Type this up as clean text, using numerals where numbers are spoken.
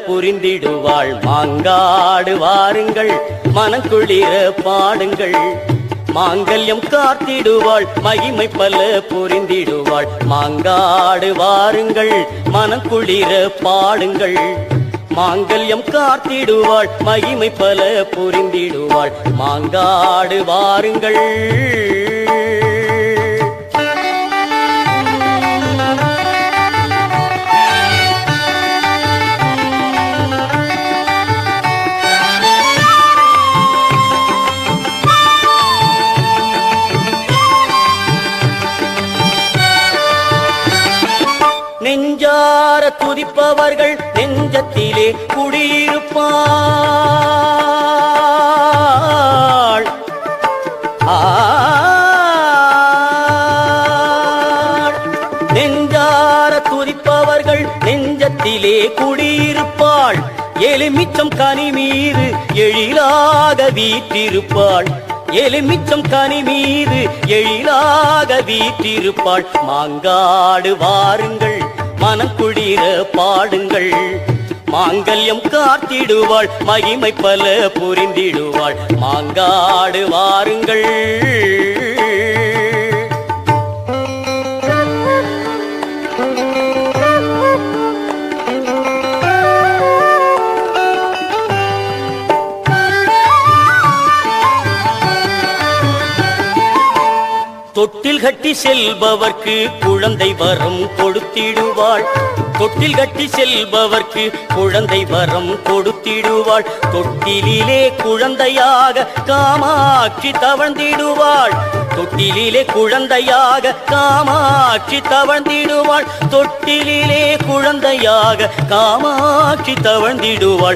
புரிந்திடுவாள் மாங்காடு வாருங்கள் மனக்குளிர பாடுங்கள் மாங்கல்யம் காத்திடுவாள் மகிமை பல புரிந்திடுவாள் மாங்காடு வாருங்கள் மனக்குளிர பாடுங்கள் மாங்கல்யம் காத்திடுவாள் மகிமை பல புரிந்திடுவாள் மாங்காடு வாருங்கள் நெஞ்சார துதிப்பவர்கள் நெஞ்சத்திலே குடியிருப்பாள் நெஞ்சார துதிப்பவர்கள் நெஞ்சத்திலே குடியிருப்பாள் எலுமிச்சம் கனி மீது எழிலாக வீற்றிருப்பாள் எலுமிச்சம் கனி மீது எழிலாக வீற்றிருப்பாள் மாங்காடு வாருங்கள் மனக்குளிர பாடுங்கள் மாங்கல்யம் காத்திடுவாள் மகிமை பல புரிந்திடுவாள் மாங்காடு வாருங்கள் தொட்டில் கட்டி செல்பவர்க்கு குழந்தை வரம் கொடுத்திடுவாள் தொட்டில் கட்டி செல்பவர்க்கு குழந்தை வரம் கொடுத்திடுவாள் தொட்டிலே குழந்தையாக காமாட்சி தவழ்ந்திடுவாள் தொட்டிலே குழந்தையாக காமாட்சி தவழ்ந்திடுவாள் தொட்டிலே குழந்தையாக காமாட்சி தவழ்ந்திடுவாள்